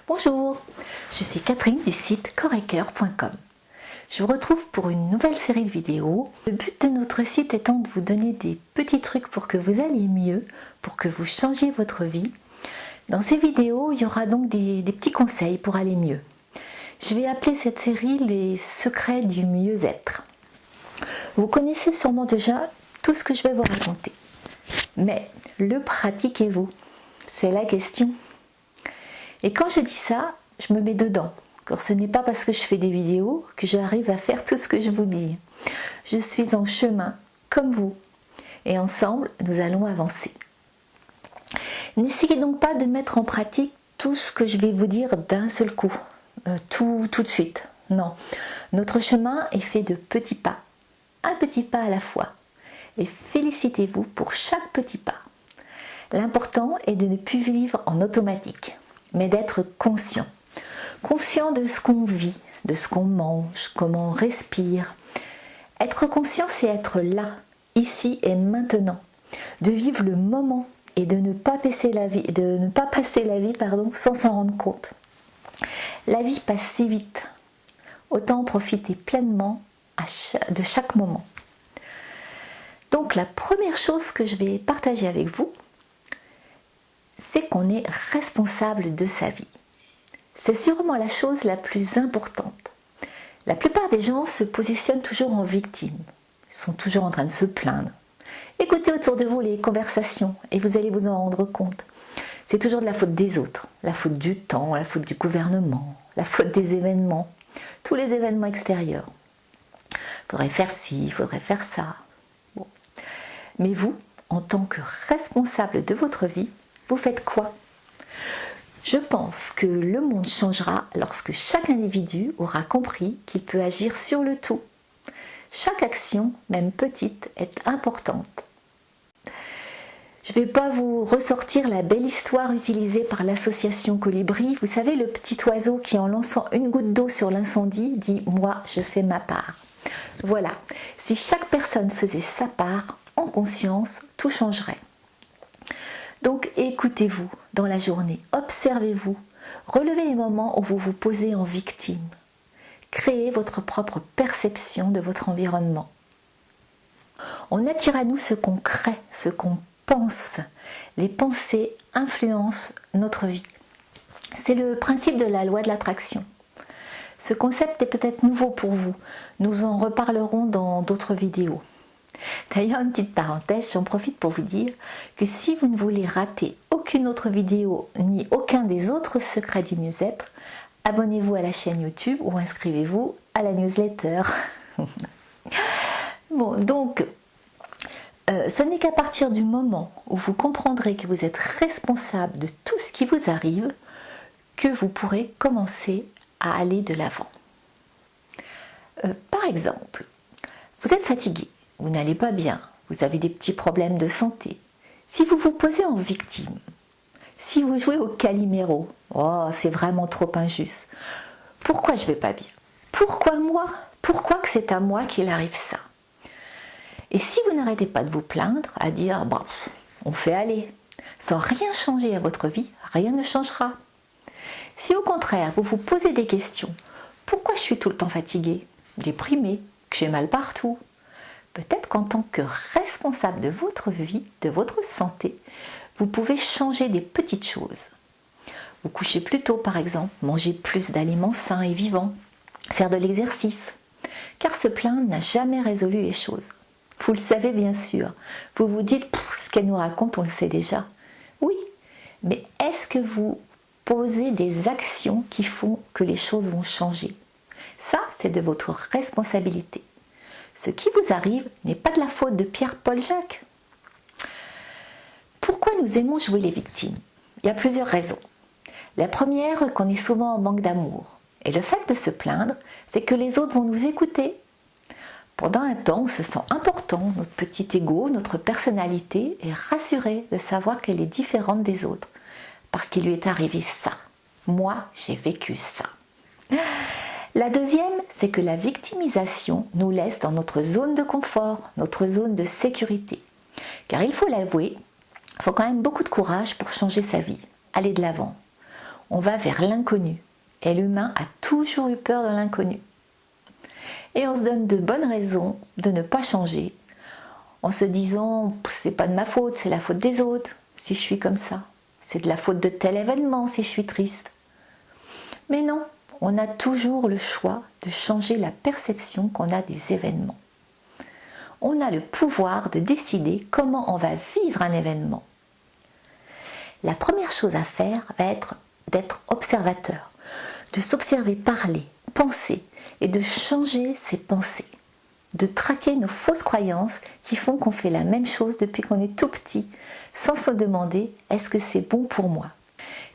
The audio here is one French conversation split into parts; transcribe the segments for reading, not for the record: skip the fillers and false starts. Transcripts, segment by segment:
Bonjour, je suis Catherine du site corecoeur.com. Je vous retrouve pour une nouvelle série de vidéos. Le but de notre site étant de vous donner des petits trucs pour que vous alliez mieux, pour que vous changiez votre vie. Dans ces vidéos, il y aura donc des petits conseils pour aller mieux. Je vais appeler cette série les secrets du mieux-être. Vous connaissez sûrement déjà tout ce que je vais vous raconter. Mais le pratiquez-vous? C'est la question. Et quand je dis ça, je me mets dedans. Car ce n'est pas parce que je fais des vidéos que j'arrive à faire tout ce que je vous dis. Je suis en chemin, comme vous. Et ensemble, nous allons avancer. N'essayez donc pas de mettre en pratique tout ce que je vais vous dire d'un seul coup. Tout de suite. Non. Notre chemin est fait de petits pas. Un petit pas à la fois. Et félicitez-vous pour chaque petit pas. L'important est de ne plus vivre en automatique, mais d'être conscient. Conscient de ce qu'on vit, de ce qu'on mange, comment on respire. Être conscient, c'est être là, ici et maintenant. De vivre le moment et de ne pas passer la vie, sans s'en rendre compte. La vie passe si vite. Autant en profiter pleinement de chaque moment. Donc la première chose que je vais partager avec vous, c'est qu'on est responsable de sa vie. C'est sûrement la chose la plus importante. La plupart des gens se positionnent toujours en victime. Ils sont toujours en train de se plaindre. Écoutez autour de vous les conversations et vous allez vous en rendre compte. C'est toujours de la faute des autres, la faute du temps, la faute du gouvernement, la faute des événements, tous les événements extérieurs. Il faudrait faire ci, il faudrait faire ça. Bon. Mais vous, en tant que responsable de votre vie, vous faites quoi? Je pense que le monde changera lorsque chaque individu aura compris qu'il peut agir sur le tout. Chaque action, même petite, est importante. Je ne vais pas vous ressortir la belle histoire utilisée par l'association Colibri. Vous savez, le petit oiseau qui, en lançant une goutte d'eau sur l'incendie, dit « Moi, je fais ma part ». Voilà, si chaque personne faisait sa part, en conscience, tout changerait. Donc écoutez-vous dans la journée, observez-vous, relevez les moments où vous vous posez en victime. Créez votre propre perception de votre environnement. On attire à nous ce qu'on crée, ce qu'on pense. Les pensées influencent notre vie. C'est le principe de la loi de l'attraction. Ce concept est peut-être nouveau pour vous. Nous en reparlerons dans d'autres vidéos. D'ailleurs, une petite parenthèse, j'en profite pour vous dire que si vous ne voulez rater aucune autre vidéo ni aucun des autres secrets du mieux-être, abonnez-vous à la chaîne YouTube ou inscrivez-vous à la newsletter. Bon, donc, ce n'est qu'à partir du moment où vous comprendrez que vous êtes responsable de tout ce qui vous arrive que vous pourrez commencer à aller de l'avant. Par exemple, vous êtes fatigué. Vous n'allez pas bien, vous avez des petits problèmes de santé. Si vous vous posez en victime, si vous jouez au Calimero, oh, c'est vraiment trop injuste. Pourquoi je vais pas bien? Pourquoi moi? Pourquoi que c'est à moi qu'il arrive ça? Et si vous n'arrêtez pas de vous plaindre, à dire bon, on fait aller, sans rien changer à votre vie, rien ne changera. Si au contraire vous vous posez des questions, pourquoi je suis tout le temps fatiguée, déprimée, que j'ai mal partout? Peut-être qu'en tant que responsable de votre vie, de votre santé, vous pouvez changer des petites choses. Vous couchez plus tôt par exemple, manger plus d'aliments sains et vivants, faire de l'exercice. Car se plaindre n'a jamais résolu les choses. Vous le savez bien sûr. Vous vous dites, ce qu'elle nous raconte, on le sait déjà. Oui, mais est-ce que vous posez des actions qui font que les choses vont changer? Ça, c'est de votre responsabilité. Ce qui vous arrive n'est pas de la faute de Pierre-Paul Jacques. Pourquoi nous aimons jouer les victimes? Il y a plusieurs raisons. La première, qu'on est souvent en manque d'amour. Et le fait de se plaindre fait que les autres vont nous écouter. Pendant un temps, on se sent important, notre petit ego, notre personnalité est rassurée de savoir qu'elle est différente des autres. Parce qu'il lui est arrivé ça. Moi, j'ai vécu ça. La deuxième, c'est que la victimisation nous laisse dans notre zone de confort, notre zone de sécurité. Car il faut l'avouer, il faut quand même beaucoup de courage pour changer sa vie, aller de l'avant. On va vers l'inconnu. Et l'humain a toujours eu peur de l'inconnu. Et on se donne de bonnes raisons de ne pas changer, en se disant c'est pas de ma faute, c'est la faute des autres si je suis comme ça. C'est de la faute de tel événement si je suis triste. Mais non, on a toujours le choix de changer la perception qu'on a des événements. On a le pouvoir de décider comment on va vivre un événement. La première chose à faire va être d'être observateur, de s'observer parler, penser et de changer ses pensées, de traquer nos fausses croyances qui font qu'on fait la même chose depuis qu'on est tout petit, sans se demander est-ce que c'est bon pour moi.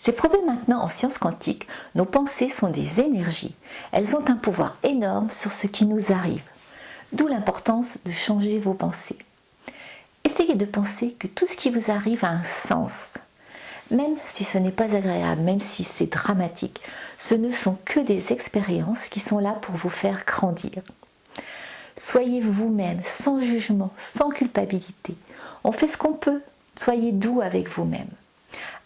C'est prouvé maintenant en sciences quantiques, nos pensées sont des énergies. Elles ont un pouvoir énorme sur ce qui nous arrive. D'où l'importance de changer vos pensées. Essayez de penser que tout ce qui vous arrive a un sens. Même si ce n'est pas agréable, même si c'est dramatique, ce ne sont que des expériences qui sont là pour vous faire grandir. Soyez vous-même, sans jugement, sans culpabilité. On fait ce qu'on peut. Soyez doux avec vous-même.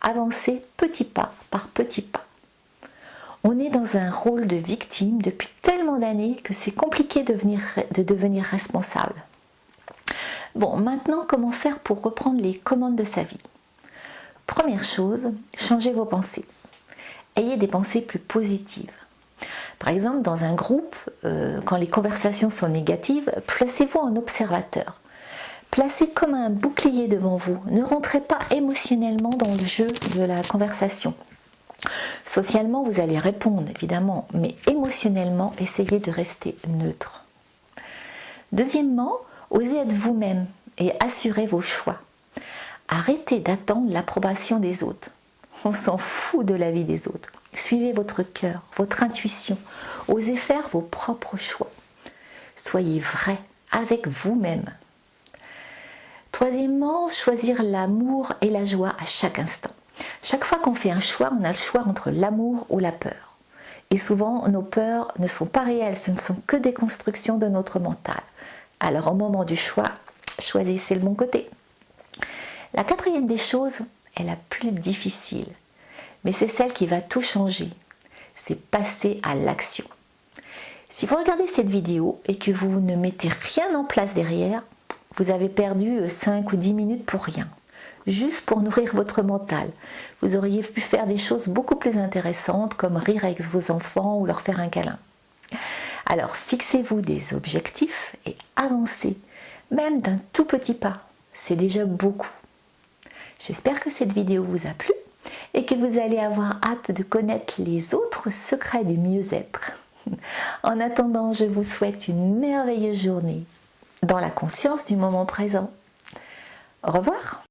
Avancez petit pas par petit pas. On est dans un rôle de victime depuis tellement d'années que c'est compliqué de devenir responsable. Bon, maintenant, comment faire pour reprendre les commandes de sa vie? Première chose, changez vos pensées. Ayez des pensées plus positives. Par exemple, dans un groupe, quand les conversations sont négatives, placez-vous en observateur. Placez comme un bouclier devant vous. Ne rentrez pas émotionnellement dans le jeu de la conversation. Socialement, vous allez répondre, évidemment, mais émotionnellement, essayez de rester neutre. Deuxièmement, osez être vous-même et assurez vos choix. Arrêtez d'attendre l'approbation des autres. On s'en fout de l'avis des autres. Suivez votre cœur, votre intuition. Osez faire vos propres choix. Soyez vrai avec vous-même. Troisièmement, choisir l'amour et la joie à chaque instant. Chaque fois qu'on fait un choix, on a le choix entre l'amour ou la peur. Et souvent, nos peurs ne sont pas réelles, ce ne sont que des constructions de notre mental. Alors, au moment du choix, choisissez le bon côté. La quatrième des choses est la plus difficile, mais c'est celle qui va tout changer. C'est passer à l'action. Si vous regardez cette vidéo et que vous ne mettez rien en place derrière, vous avez perdu 5 ou 10 minutes pour rien, juste pour nourrir votre mental. Vous auriez pu faire des choses beaucoup plus intéressantes comme rire avec vos enfants ou leur faire un câlin. Alors fixez-vous des objectifs et avancez, même d'un tout petit pas. C'est déjà beaucoup. J'espère que cette vidéo vous a plu et que vous allez avoir hâte de connaître les autres secrets du mieux-être. En attendant, je vous souhaite une merveilleuse journée dans la conscience du moment présent. Au revoir.